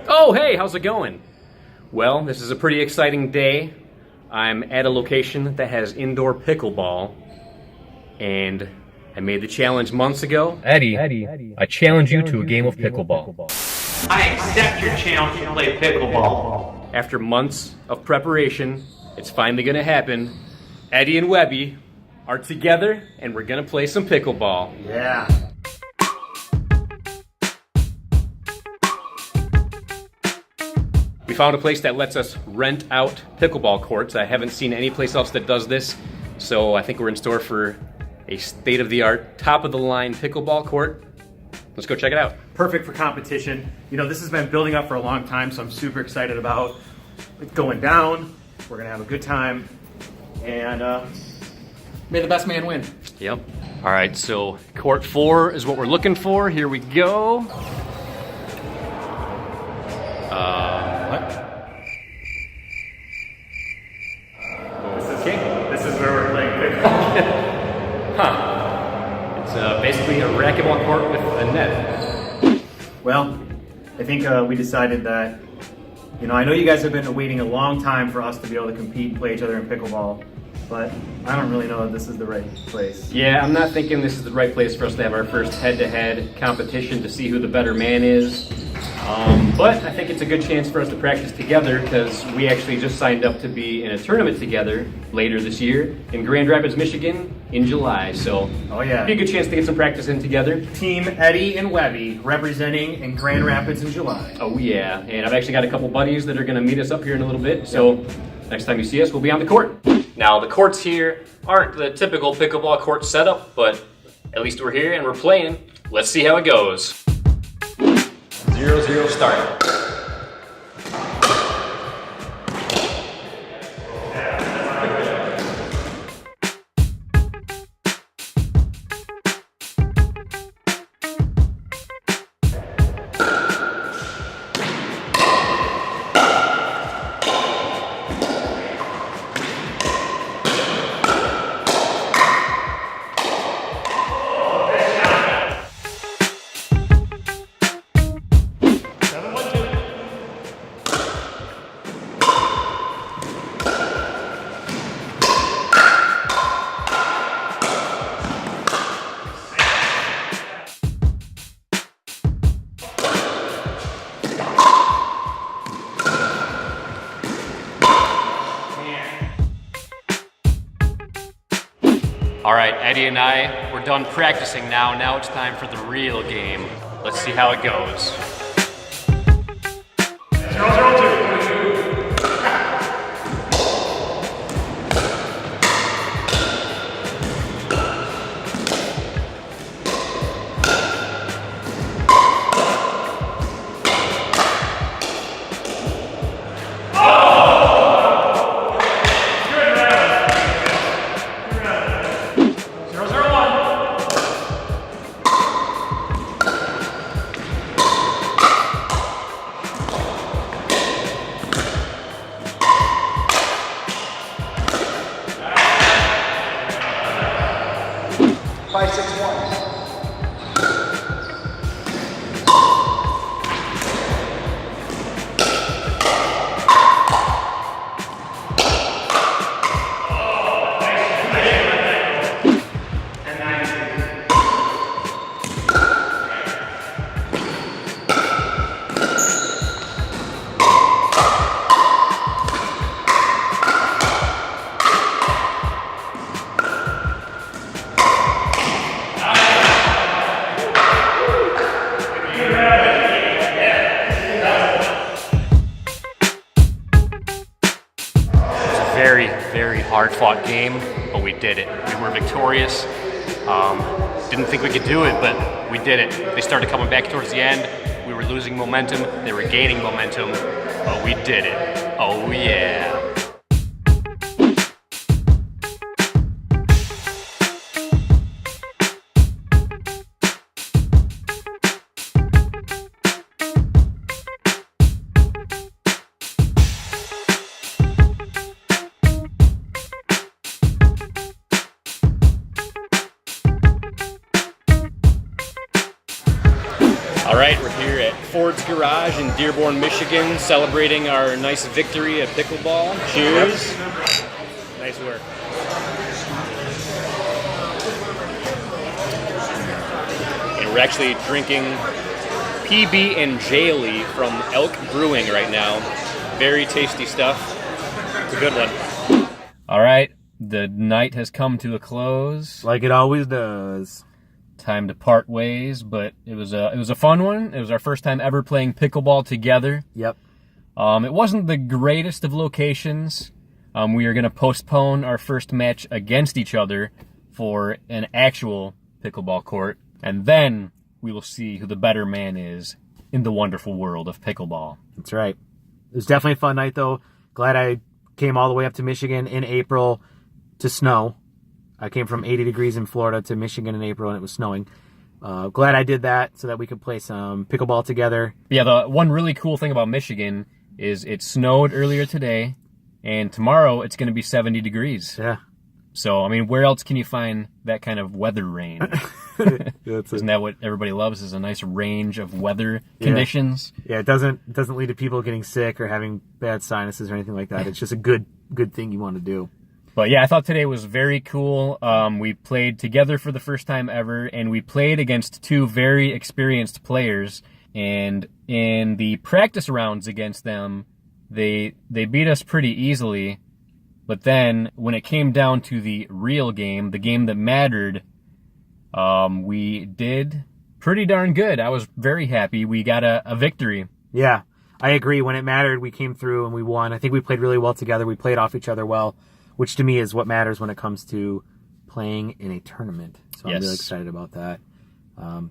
Oh, hey, how's it going? Well, this is a pretty exciting day. I'm at a location that has indoor pickleball, and I made the challenge months ago. Eddie, I challenge you to a game of pickleball. I accept your challenge to play pickleball. After months of preparation, it's finally gonna happen. Eddie and Webby are together, and we're gonna play some pickleball. Yeah. We found a place that lets us rent out pickleball courts. I haven't seen any place else that does this, so I think we're in store for a state-of-the-art, top-of-the-line pickleball court. Let's go check it out. Perfect for competition. You know, this has been building up for a long time, so I'm super excited about it going down. We're gonna have a good time, and may the best man win. Yep. All right, so court 4 is what we're looking for. Here we go. This is where we're playing pickleball. Huh. It's basically a racquetball court with a net. Well, I think we decided that, you know, I know you guys have been waiting a long time for us to be able to compete and play each other in pickleball, but I don't really know that this is the right place. Yeah, I'm not thinking this is the right place for us to have our first head-to-head competition to see who the better man is. But I think it's a good chance for us to practice together because we actually just signed up to be in a tournament together later this year in Grand Rapids, Michigan in July. So Oh yeah. be a good chance to get some practice in together. Team Eddie and Webby representing in Grand Rapids in July. Oh yeah, and I've actually got a couple buddies that are going to meet us up here in a little bit. So next time you see us, we'll be on the court. Now the courts here aren't the typical pickleball court setup, but at least we're here and we're playing. Let's see how it goes. 0-0 start. All right, Eddie and I, we're done practicing now. Now it's time for the real game. Let's see how it goes. 0-0-2. Very hard-fought game, but we did it. We were victorious. Didn't think we could do it, but we did it. They started coming back towards the end. We were losing momentum. They were gaining momentum, but we did it. Oh yeah. All right, we're here at Ford's Garage in Dearborn, Michigan, celebrating our nice victory at Pickleball. Cheers. Nice work. And we're actually drinking PB and J from Elk Brewing right now. Very tasty stuff. It's a good one. All right, the night has come to a close. Like it always does. Time to part ways, but it was a fun one. It was our first time ever playing pickleball together. Yep. It wasn't the greatest of locations. We are going to postpone our first match against each other for an actual pickleball court, and then we will see who the better man is in the wonderful world of pickleball. That's right. It was definitely a fun night, though. Glad I came all the way up to Michigan in April to snow. I came from 80 degrees in Florida to Michigan in April, and it was snowing. Glad I did that so that we could play some pickleball together. Yeah, the one really cool thing about Michigan is it snowed earlier today, and tomorrow it's going to be 70 degrees. Yeah. So, I mean, where else can you find that kind of weather range? Isn't that what everybody loves, is a nice range of weather conditions? Yeah, it doesn't lead to people getting sick or having bad sinuses or anything like that. It's just a good thing you want to do. But yeah, I thought today was very cool. We played together for the first time ever, and we played against two very experienced players. And in the practice rounds against them, they beat us pretty easily. But then when it came down to the real game, the game that mattered, we did pretty darn good. I was very happy. We got a victory. Yeah, I agree. When it mattered, we came through and we won. I think we played really well together. We played off each other well, which to me is what matters when it comes to playing in a tournament. So I'm really excited about that.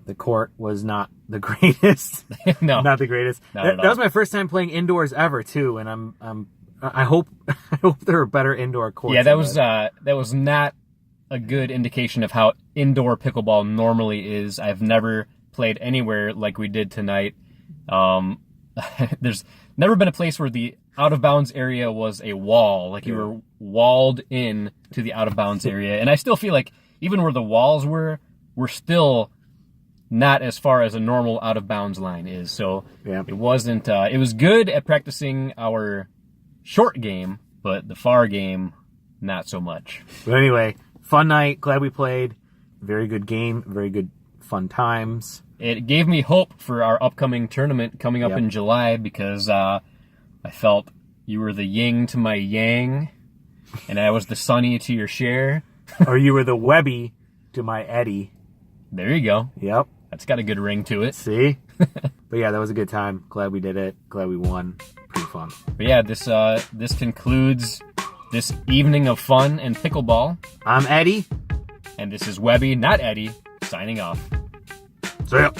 The court was not the greatest. No, not the greatest. That was my first time playing indoors ever too, and I hope there are better indoor courts. Yeah, that was not a good indication of how indoor pickleball normally is. I've never played anywhere like we did tonight. There's never been a place where the out-of-bounds area was a wall. Like you were walled in to the out-of-bounds area. And I still feel like even where the walls were still not as far as a normal out-of-bounds line is. So it wasn't... it was good at practicing our short game, but the far game, not so much. But anyway, fun night. Glad we played. Very good game. Very good fun times. It gave me hope for our upcoming tournament coming up in July, because I felt you were the yin to my yang, and I was the sunny to your Cher. Or you were the Webby to my Eddie. There you go. Yep. That's got a good ring to it. See? But yeah, that was a good time. Glad we did it. Glad we won. Pretty fun. But yeah, this concludes this evening of fun and pickleball. I'm Eddie. And this is Webby, not Eddie, signing off. See ya.